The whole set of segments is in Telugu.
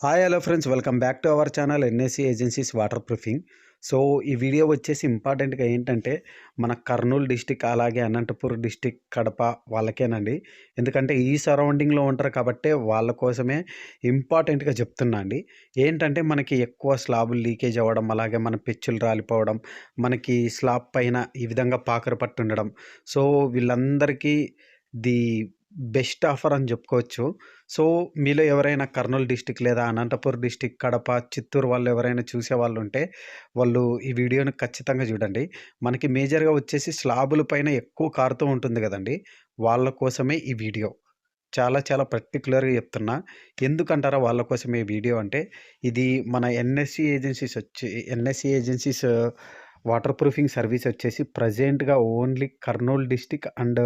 Hi hello friends, welcome back to our channel NSC agencies water proofing. So ఈ వీడియో వచ్చేసి ఇంపార్టెంట్గా ఏంటంటే మన కర్నూలు డిస్టిక్ అలాగే అనంతపూర్ డిస్టిక్ కడప వాళ్ళకేనండి. ఎందుకంటే ఈ సరౌండింగ్లో ఉంటారు కాబట్టి వాళ్ళ కోసమే ఇంపార్టెంట్గా చెప్తున్నా అండి. ఏంటంటే మనకి ఎక్కువ స్లాబులు లీకేజ్ అవ్వడం, అలాగే మన పెచ్చులు రాలిపోవడం, మనకి స్లాబ్ పైన ఈ విధంగా పాకర పట్టు ఉండడం. సో వీళ్ళందరికీ ది బెస్ట్ ఆఫర్ అని చెప్పుకోవచ్చు. సో, మీలో ఎవరైనా కర్నూలు డిస్టిక్ లేదా అనంతపూర్ డిస్టిక్, కడప, చిత్తూరు వాళ్ళు ఎవరైనా చూసేవాళ్ళుంటే, వాళ్ళు ఈ వీడియోని ఖచ్చితంగా చూడండి. మనకి మేజర్‌గా వచ్చేసి స్లాబుల పైన ఎక్కువ కారుతూ ఉంటుంది గదండీ! వాళ్ళ కోసమే ఈ వీడియో. చాలా చాలా పర్టిక్యులర్‌గా చెప్తున్నా. ఎందుకంటారా వాళ్ళ కోసమే ఈ వీడియో అంటే, ఇది మన NSC agencies water proofing service వచ్చేసి ప్రెజెంట్‌గా ఓన్లీ కర్నూలు డిస్టిక్ అండ్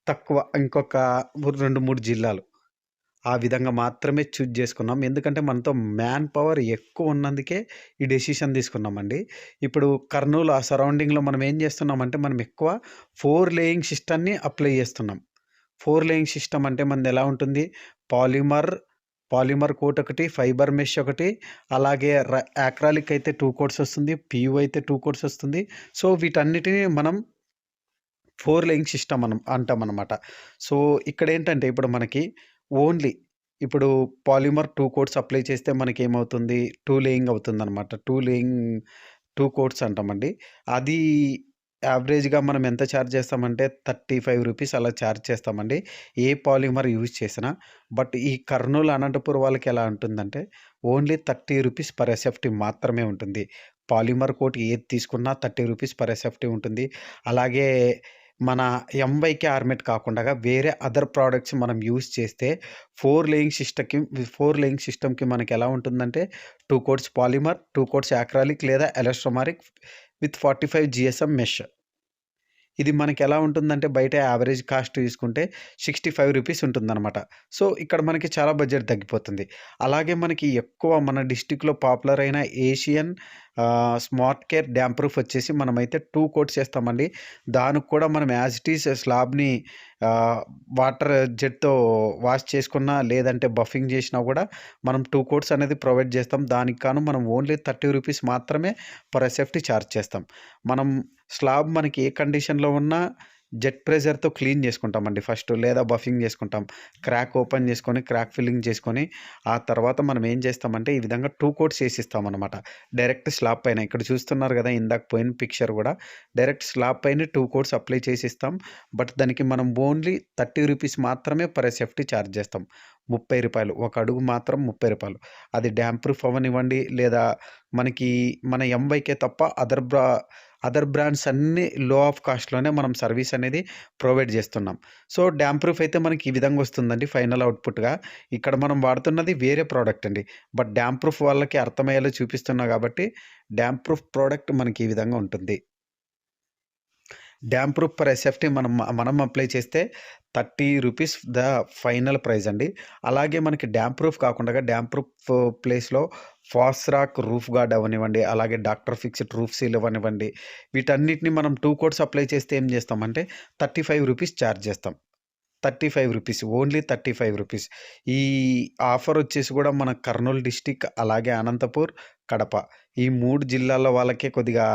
తక్కువ ఇంకొక 2, 3 జిల్లాలు. ఆ విధంగా మాత్రమే చూజ్ చేసుకున్నాం. ఎందుకంటే మనతో మ్యాన్ పవర్ ఎక్కువున్నందుకే ఈ డెసిషన్ తీసుకున్నామండి. ఇప్పుడు కర్నూలు ఆ సరౌండింగ్‌లో మనం ఏం చేస్తున్నామంటే మనం ఎక్కువ 4 లేయింగ్ సిస్టమ్‌ని అప్లై చేస్తున్నాం. 4 లేయింగ్ సిస్టమ్ అంటే మనది ఎలా ఉంటుంది? పాలిమర్, పాలిమర్ కోట్ ఒకటి, ఫైబర్ మెష్ ఒకటి, అలాగే యాక్రాలిక్ అయితే 2 కోట్స్ వస్తుంది. పీయూ అయితే 2 కోట్స్ వస్తుంది. సో వీటన్నిటిని మనం 4 లేయింగ్ సిస్టమ్ అంటామనమాట. సో ఇక్కడేంటంటే ఇప్పుడు మనకి ఓన్లీ ఇప్పుడు పాలిమర్ 2 కోట్స్ అప్లై చేస్తే మనకేమవుతుంది? 2 లేయింగ్ అవుతుందనమాట. 2 కోట్స్ అంటామండి. అది యావరేజ్‌గా మనం ఎంత చార్జ్ చేస్తామంటే రూ. 35 అలా చార్జ్ చేస్తామండి. ఏ పాలిమర్ యూజ్ చేసినా. బట్ ఈ కర్నూలు, అనంతపూర్ వాళ్ళకి ఎలా ఉంటుందంటే ఓన్లీ రూ. 30 పర్ ఎస్ఎఫ్‌టీ మాత్రమే ఉంటుంది. పాలిమర్ కోట్ ఏది తీసుకున్నా రూ. 30 పర్ ఎస్ఎఫ్‌టీ ఉంటుంది. అలాగే మన ఎంవైకే ఆర్మెట్ కాకుండగా వేరే అదర్ ప్రొడక్ట్స్ మనం యూజ్ చేస్తే 4 లేయింగ్ సిస్టమ్‌కి మనకెలా ఉంటుందంటే 2 కోట్స్ పాలిమర్, 2 కోట్స్ యాక్రాలిక్ లేదా ఎలాస్టోమరిక్ విత్ 45 జీఎస్ఎం మెష్. ఇది మనకెలా ఉంటుందంటే బయట యావరేజ్ కాస్ట్ తీసుకుంటే రూ. 65 ఉంటుందనమాట. సో, ఇక్కడ మనకి చాలా బడ్జెట్ తగ్గిపోతుంది. అలాగే మనకి ఎక్కువ మన డిస్ట్రిక్ట్‌లో పాపులర్ అయిన Asian smart care dam proof వచ్చేసి మనమైతే 2 కోట్స్ ఏస్తామండి. దానికి కూడా మనం యాజ్ ఇట్ ఈజ్ స్లాబ్‌ని ఆహ్, వాటర్ జెట్‌తో వాష్ చేసుకున్నా, లేదంటే బఫింగ్ చేసినా కూడా మనం 2 కోట్స్ అనేది ప్రొవైడ్ చేస్తాం. దానికి గాను మనం ఓన్లీ రూ. 30 మాత్రమే పర్ ఎస్ఎఫ్‌టీ చార్జ్ చేస్తాం. మనం స్లాబ్ మనకి ఏ కండిషన్‌లో ఉన్నా జెట్ ప్రెషర్‌తో క్లీన్ చేసుకుంటామండి ఫస్టు. లేదా బఫింగ్ చేసుకుంటాం. క్రాక్ ఓపెన్ చేసుకొని, క్రాక్ ఫిల్లింగ్ చేసుకొని, ఆ తర్వాత మనం ఏం చేస్తామంటే ఈ విధంగా 2 కోట్స్ ఏసిస్తామనమాట. డైరెక్ట్ స్లాబ్ పైన. ఇక్కడ చూస్తున్నారు గదా! ఇందాక పోయిన పిక్చర్ గూడా. డైరెక్ట్ స్లాబ్ పైనే 2 కోట్స్ అప్లై చేసిస్తాం. బట్ దానికి మనం ఓన్లీ రూ. 30 మాత్రమే పర్ ఎస్ఎఫ్‌టీ చార్జ్ చేస్తాం. రూ. 30 ఒక అడుగు మాత్రం రూ. 30. అది డ్యామ్ ప్రూఫ్ అవ్వనివ్వండి, లేదా మనకి మన ఎంవైకే తప్ప అదర్ బ్రాండ్స్ అన్నీ లో ఆఫ్ కాస్ట్‌లోనే మనం సర్వీస్ అనేది ప్రొవైడ్ జేస్తున్నాం. సో, డ్యామ్ ప్రూఫ్ అయితే మనకి ఈ విధంగా వస్తుందండి ఫైనల్ అవుట్‌పుట్‌గా. ఇక్కడ మనం వాడుతున్నది వేరే ప్రొడక్ట్ అండి. బట్ డ్యామ్ ప్రూఫ్ వాళ్ళకి అర్థమయ్యేలా చూపిస్తున్నా గాబట్టి, డ్యామ్ ప్రూఫ్ ప్రొడక్ట్ మనకి ఈ విధంగా ఉంటుంది. డ్యామ్ ప్రూఫ్ పర్ ఎస్ఎఫ్టీ మనం అప్లై చేస్తే రూ. 30 ద ఫైనల్ ప్రైజ్ అండి. అలాగే మనకి డ్యామ్ ప్రూఫ్ కాకుండా డ్యామ్ ప్రూఫ్ ప్లేస్‌లో ఫాస్రాక్ రూఫ్ గార్డ్ అవ్వనివ్వండి, అలాగే డాక్టర్ ఫిక్స్డ్ రూఫ్ సీల్ అవ్వనివ్వండి, వీటన్నిటిని మనం 2 కోట్స్ అప్లై చేస్తే ఏం చేస్తామంటే రూ. 35 చార్జ్ చేస్తాం. ఓన్లీ రూ. 35. ఈ ఆఫర్ వచ్చేసి కూడా మన కర్నూలు డిస్టిక్, అలాగే అనంతపూర్, కడప ఈ 3 జిల్లాల వాళ్ళకే కొద్దిగా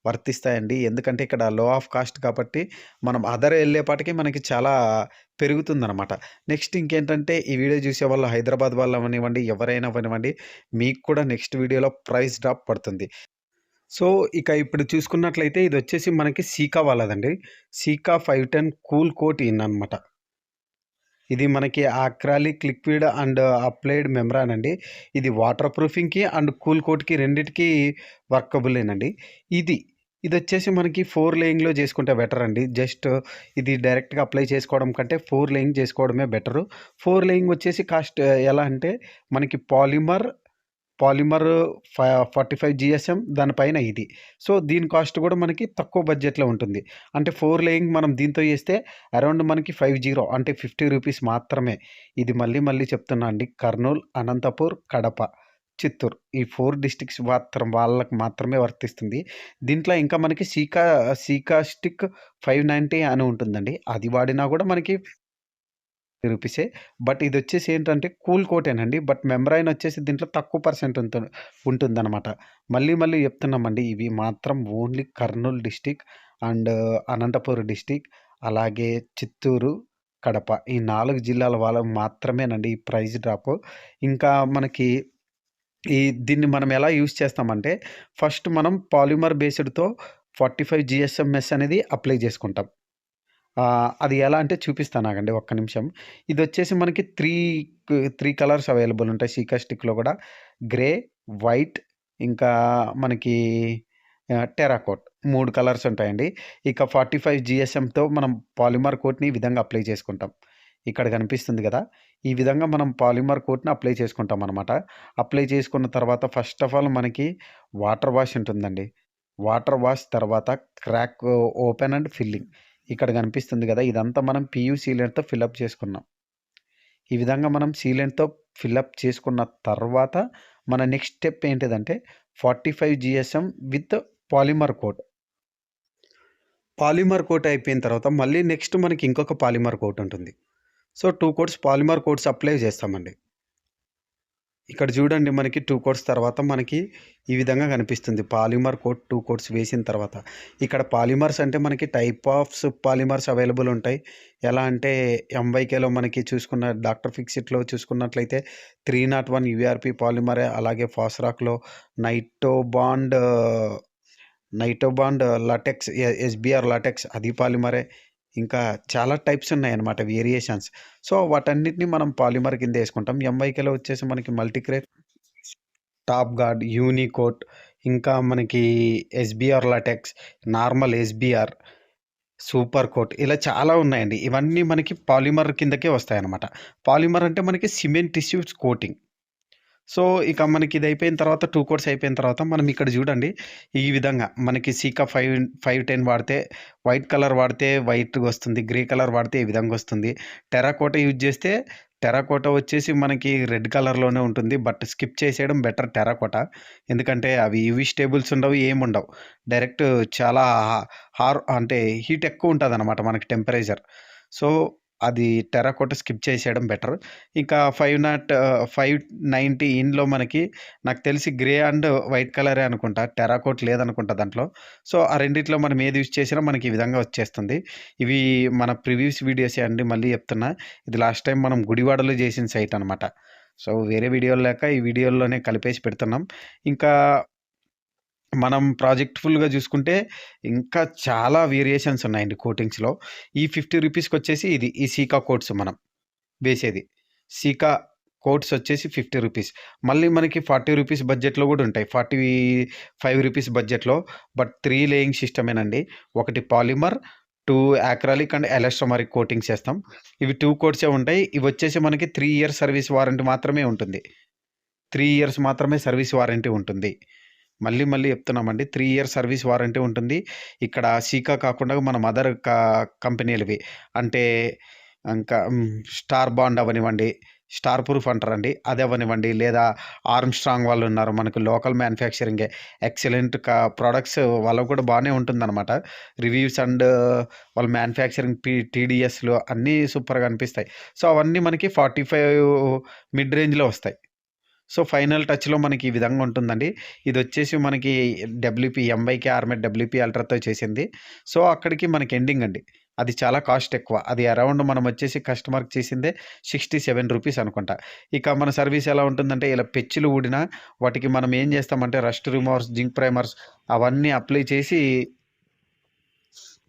వర్తిస్తాయండి. ఎందుకంటే ఇక్కడ లో ఆఫ్ కాస్ట్ కాబట్టి మనం అదర్ ఎళ్ళేపాటికి మనకి చాలా పెరుగుతుందనమాట. నెక్స్ట్ ఇంకేంటంటే ఈ వీడియో చూసేవాళ్ళు హైదరాబాద్ వాళ్ళు అవ్వనివ్వండి, ఎవరైనా అవ్వనివ్వండి, మీకు కూడా నెక్స్ట్ వీడియోలో ప్రైస్ డ్రాప్ పడుతుంది. సో, ఇక ఇప్పుడు చూసుకున్నట్లయితే ఇదొచ్చేసి మనకి సీకా వాళ్ళదండి. సీకా 510 కూల్ కోట్ ఇన్ అనమాట. ఇది మనకి అక్రాలిక్ లిక్విడ్ అండ్ అప్లైడ్ మెంబ్రాన్ అండి. ఇది వాటర్ ప్రూఫింగ్‌కి అండ్ కూల్ కోట్‌కి రెండిటికి వర్కబులేనండి. ఇది ఇదొచ్చేసి మనకి 4 లేయింగ్‌లో చేసుకుంటే బెటర్ అండి. జస్ట్ ఇది డైరెక్ట్‌గా అప్లై చేసుకోవడం కంటే 4 లేయింగ్ చేసుకోవడమే బెటరు. 4 లేయింగ్ వచ్చేసి కాస్ట్ ఎలా అంటే మనకి పాలిమర్ 45 జీఎస్ఎం దానిపైన ఇది. సో, దీని కాస్ట్ కూడా మనకి తక్కువ బడ్జెట్‌లో ఉంటుంది. అంటే 4 లేయింగ్ మనం దీంతో చేస్తే అరౌండ్ మనకి 50 అంటే రూ. 50 మాత్రమే. ఇది మళ్ళీ మళ్ళీ చెప్తున్నా అండి. కర్నూల్, అనంతపూర్, కడప, చిత్తూరు ఈ 4 డిస్ట్రిక్ట్స్ మాత్రం వాళ్ళకి మాత్రమే వర్తిస్తుంది. దీంట్లో ఇంకా మనకి సీకా స్టిక్ 590 అని ఉంటుందండి. అది వాడినా కూడా మనకి రూపీసే. బట్ ఇదొచ్చేసి ఏంటంటే కూల్ కోటేనండి. బట్ మెమ్బ్రైన్ వచ్చేసి దీంట్లో తక్కువ పర్సెంట్ ఉంటుందనమాట. మళ్ళీ మళ్ళీ చెప్తున్నామండి. ఇవి మాత్రం only Kurnool district and Anantapur district, అలాగే చిత్తూరు, కడప ఈ 4 జిల్లాల వాళ్ళకి మాత్రమేనండి ఈ ప్రైస్ డ్రాపు. ఇంకా మనకి దీన్ని మనం ఎలా యూజ్ చేస్తామంటే, ఫస్ట్ మనం పాలిమర్ బేస్డ్‌తో 45 జీఎస్ఎంఎస్ అనేది అప్లై చేసుకుంటాం. అది ఎలా అంటే చూపిస్తాను ఆగండి ఒక్క నిమిషం. ఇదొచ్చేసి మనకి 3 కలర్స్ అవైలబుల్ ఉంటాయి. సీకా స్టిక్‌లో కూడా గ్రే, వైట్ ఇంకా మనకి టెర్రకోట్ 3 కలర్స్ ఉంటాయండి. ఇక 45 జీఎస్ఎంతో మనం పాలిమర్ కోట్‌ని ఈ విధంగా అప్లై చేసుకుంటాం. ఇక్కడ కనిపిస్తుంది కదా! ఈ విధంగా మనం పాలిమర్ కోట్‌ని అప్లై చేసుకుంటామనమాట. అప్లై చేసుకున్న తర్వాత ఫస్ట్ ఆఫ్ ఆల్ మనకి వాటర్ వాష్ ఉంటుందండి. వాటర్ వాష్ తర్వాత క్రాక్ ఓపెన్ అండ్ ఫిల్లింగ్. ఇక్కడ కనిపిస్తుంది కదా! ఇదంతా మనం పీయూ సీలెంట్‌తో ఫిల్అప్ చేసుకున్నాం. ఈ విధంగా మనం సీలెంట్‌తో ఫిల్అప్ చేసుకున్న తర్వాత మన నెక్స్ట్ స్టెప్ ఏంటిదంటే 45 GSM with polymer coat. Polymer coat అయిపోయిన తర్వాత మళ్ళీ నెక్స్ట్ మనకి ఇంకొక పాలిమర్ కోట్ ఉంటుంది. So 2 coats polymer coats apply చేస్తామండి. ఇక్కడ చూడండి మనకి 2 కోట్స్ తర్వాత మనకి ఈ విధంగా కనిపిస్తుంది. పాలిమర్ కోట్ 2 కోట్స్ వేసిన తర్వాత. ఇక్కడ పాలిమర్స్ అంటే మనకి టైప్ ఆఫ్స్ పాలిమర్స్ అవైలబుల్ ఉంటాయి. ఎలా అంటే ఎంవైకేలో మనకి చూసుకున్న డాక్టర్ ఫిక్సిట్‌లో చూసుకున్నట్లయితే 301 యూఆర్‌పీ పాలిమరే, అలాగే ఫాస్రాక్‌లో నైటోబాండ్ నైటోబాండ్ లాటెక్స్ ఎస్‌బీఆర్ లాటెక్స్ అది పాలిమరే. ఇంకా చాలా టైప్స్ ఉన్నాయన్నమాట వేరియేషన్స్. సో వాటన్నిటిని మనం పాలిమర్ కింద వేసుకుంటాం. ఎంవైకేలో వచ్చేసి మనకి మల్టీక్రేట్, టాప్ గార్డ్, యూనికోట్, ఇంకా మనకి SBR latex, normal SBR, super coat ఇలా చాలా ఉన్నాయండి. ఇవన్నీ మనకి పాలిమర్ కిందకే వస్తాయన్నమాట. పాలిమర్ అంటే మనకి సిమెంట్ టిష్యూస్ కోటింగ్. సో ఇక మనకి ఇది అయిపోయిన తర్వాత 2 కోట్స్ అయిపోయిన తర్వాత మనం ఇక్కడ చూడండి ఈ విధంగా మనకి సీకా 510 వాడితే వైట్ కలర్ వాడితే వైట్‌గా వస్తుంది. గ్రే కలర్ వాడితే ఈ విధంగా వస్తుంది. టెర్రకోట యూజ్ చేస్తే టెర్రకోట వచ్చేసి మనకి రెడ్ కలర్‌లోనే ఉంటుంది. బట్ స్కిప్ చేసేయడం బెటర్ టెర్రకోట. ఎందుకంటే అవి యూవీ స్టేబుల్స్ ఉండవు, ఏముండవు. డైరెక్ట్ చాలా అంటే హీట్ ఎక్కువ ఉంటదనమాట మనకి టెంపరేచర్. సో అది టెర్రకోట స్కిప్ చేసేయడం బెటర్. ఇంకా 590 ఇన్‌లో మనకి నాకు తెలిసి గ్రే అండ్ వైట్ కలరే అనుకుంటా. టెర్రకోట్ లేదనుకుంటా దాంట్లో. సో ఆ రెండిట్లో మనం ఏది యూజ్ చేసినా మనకి ఈ విధంగా వచ్చేస్తుంది. ఇవి మన ప్రివియస్ వీడియోసే అండి, మళ్ళీ చెప్తున్నా. ఇది లాస్ట్ టైం మనం గుడివాడలో చేసిన సైట్ అనమాట. సో వేరే వీడియోలు లేక ఈ వీడియోల్లోనే కలిపేసి పెడుతున్నాం. ఇంకా మనం ప్రాజెక్ట్ ఫుల్‌గా చూసుకుంటే ఇంకా చాలా వేరియేషన్స్ ఉన్నాయండి కోటింగ్స్‌లో. ఈ 50 రూపీస్‌కొచ్చేసి ఇది ఈ సీకా కోట్స్ మనం వేసేది. సీకా కోట్స్ వచ్చేసి 50 రూపీస్. మళ్ళీ మనకి 40 రూపీస్ బడ్జెట్‌లో కూడా ఉంటాయి. 45 రూపీస్ బడ్జెట్‌లో. బట్ 3 లేయింగ్ సిస్టమేనండి. ఒకటి polymer, 2 acrylic and elastomeric coatings చేస్తాం. ఇవి 2 కోట్సే ఉంటాయి. ఇవి వచ్చేసి మనకి 3 ఇయర్స్ సర్వీస్ వారంటీ మాత్రమే ఉంటుంది. 3 ఇయర్స్ మాత్రమే సర్వీస్ వారంటీ ఉంటుంది. మళ్ళీ మళ్ళీ చెప్తున్నామండి. 3 ఇయర్స్ సర్వీస్ వారంటీ ఉంటుంది. ఇక్కడ సీకా కాకుండా మన మదర్ కంపెనీలవి అంటే ఇంకా స్టార్ బాండ్ అవ్వనివ్వండి, స్టార్ ప్రూఫ్ అంటారండి. అది అవ్వనివ్వండి, లేదా ఆర్మ్‌స్ట్రాంగ్ వాళ్ళు ఉన్నారు. మనకు లోకల్ మ్యానుఫ్యాక్చరింగే. ఎక్సలెంట్ ప్రొడక్ట్స్ వాళ్ళకి కూడా బానే ఉంటుందనమాట. రివ్యూస్ అండ్ వాళ్ళ మ్యానుఫ్యాక్చరింగ్ టీడీఎస్‌లు అన్నీ సూపర్‌గా అనిపిస్తాయి. సో అవన్నీ మనకి 45 మిడ్ రేంజ్‌లో వస్తాయి. సో ఫైనల్ టచ్‌లో మనకి ఈ విధంగా ఉంటుందండి. ఇదొచ్చేసి మనకి ఎంవైకే ఆర్మెట్ డబ్ల్యూపీ అల్ట్రాతో చేసింది. సో అక్కడికి మనకి ఎండింగ్ అండి. అది చాలా కాస్ట్ ఎక్కువ. అది అరౌండ్ మనం వచ్చేసి కస్టమర్‌కి చేసిందే 67 రూపీస్ అనుకుంటా. ఇక మన సర్వీస్ ఎలా ఉంటుందంటే ఇలా పెచ్చులు ఊడినా వాటికి మనం ఏం చేస్తామంటే రస్ట్ రిమూవర్స్, జింక్ ప్రైమర్స్ అవన్నీ అప్లై చేసి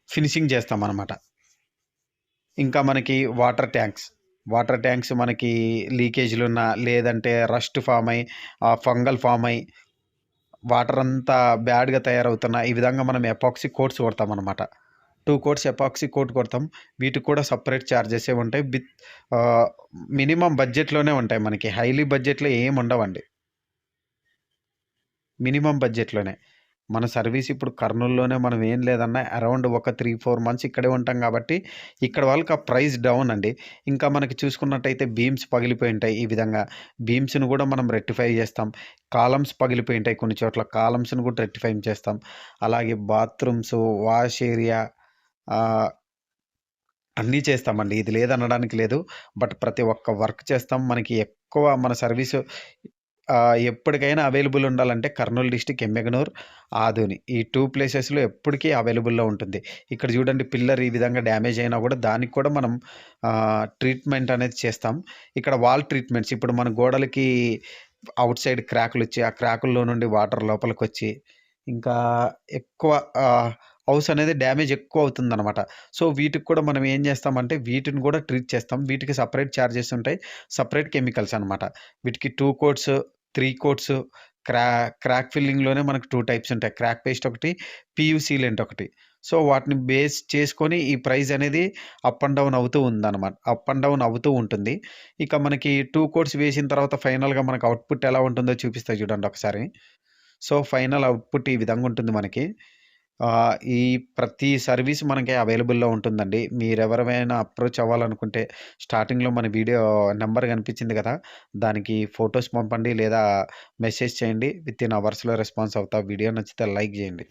ఫినిషింగ్ చేస్తామనమాట. ఇంకా మనకి వాటర్ ట్యాంక్స్ మనకి లీకేజ్‌లున్నా, లేదంటే రస్ట్ ఫార్మ్ అయ్యి, ఫంగల్ ఫార్మ్ అయ్యి, వాటర్ అంతా బ్యాడ్‌గా తయారవుతున్న ఈ విధంగా మనం ఎపాక్సీ కోట్స్ కొడతామనమాట. 2 కోట్స్ ఎపాక్సీ కోట్ కొడతాం. వీటికి కూడా సెపరేట్ చార్జెసే ఉంటాయి. ఆహ్, మినిమమ్ బడ్జెట్‌లోనే ఉంటాయి మనకి. హైలీ బడ్జెట్‌లో ఏమి ఉండవండి. మినిమమ్ బడ్జెట్‌లోనే. మన సర్వీస్ ఇప్పుడు కర్నూల్‌లోనే మనం ఏం లేదన్నా అరౌండ్ ఒక 3, 4 మంత్స్ ఇక్కడే ఉంటాం కాబట్టి, ఇక్కడ వాళ్ళకి ఆ ప్రైస్ డౌన్ అండి. ఇంకా మనకి చూసుకున్నట్టయితే బీమ్స్ పగిలిపోయుంటాయి ఈ విధంగా. బీమ్స్‌ని కూడా మనం రెక్టిఫై చేస్తాం. కాలమ్స్ పగిలిపోయుంటాయి కొన్ని చోట్ల. కాలమ్స్‌ని కూడా రెక్టిఫై చేస్తాం. అలాగే బాత్రూమ్స్, వాష్ ఏరియా, ఆహ్ అన్నీ చేస్తామండి. ఇది లేదనడానికి లేదు. బట్ ప్రతి ఒక్క వర్క్ చేస్తాం. మనకి ఎక్కువ మన సర్వీసు ఎప్పటికైనా అవైలబుల్ ఉండాలంటే కర్నూలు డిస్ట్రిక్ట్ ఎమ్మిగనూర్, ఆదోని ఈ 2 ప్లేసెస్‌లో ఎప్పటికీ అవైలబుల్‌లో ఉంటుంది. ఇక్కడ చూడండి పిల్లర్ ఈ విధంగా డ్యామేజ్ అయినా కూడా దానికి కూడా మనం ట్రీట్మెంట్ అనేది చేస్తాం. ఇక్కడ వాల్ ట్రీట్మెంట్స్ ఇప్పుడు మన గోడలకి ఔట్ సైడ్ క్రాకులొచ్చి, ఆ క్రాకుల్లో నుండి వాటర్ లోపలికొచ్చి, ఇంకా ఎక్కువ హౌస్ అనేది డ్యామేజ్ ఎక్కువవుతుందనమాట. సో, వీటికి కూడా మనం ఏం చేస్తామంటే, వీటిని కూడా ట్రీట్ చేస్తాం. వీటికి సెపరేట్ చార్జెస్ ఉంటాయి. సెపరేట్ కెమికల్స్ అనమాట. వీటికి 2 కోట్స్, 3 కోట్స్ క్రా క్రాక్ ఫిల్లింగ్‌లోనే మనకు 2 టైప్స్ ఉంటాయి. క్రాక్ పేస్ట్ ఒకటి, పీయూ సీలెంట్ ఒకటి. సో, వాటిని బేస్ చేసుకొని ఈ ప్రైస్ అనేది అప్ అండ్ డౌన్ అవుతూ ఉందనమాట. అప్ అండ్ డౌన్ అవుతూ ఉంటుంది. ఇక మనకి 2 కోట్స్ వేసిన తర్వాత ఫైనల్‌గా మనకు అవుట్‌పుట్ ఎలా ఉంటుందో చూపిస్తా చూడండి ఒకసారి. సో, ఫైనల్ అవుట్‌పుట్ ఈ విధంగా ఉంటుంది మనకి. ఈ ప్రతి సర్వీస్ మనకి అవైలబుల్‌లో ఉంటుందండి. మీరెవరైనా అప్రోచ్ అవ్వాలనుకుంటే స్టార్టింగ్‌లో మన వీడియో నంబర్ కనిపించింది కదా! దానికి ఫోటోస్ పంపండి లేదా మెసేజ్ చేయండి. వితిన్ అవర్స్‌లో రెస్పాన్స్ అవుతా. వీడియో నచ్చితే లైక్ చేయండి.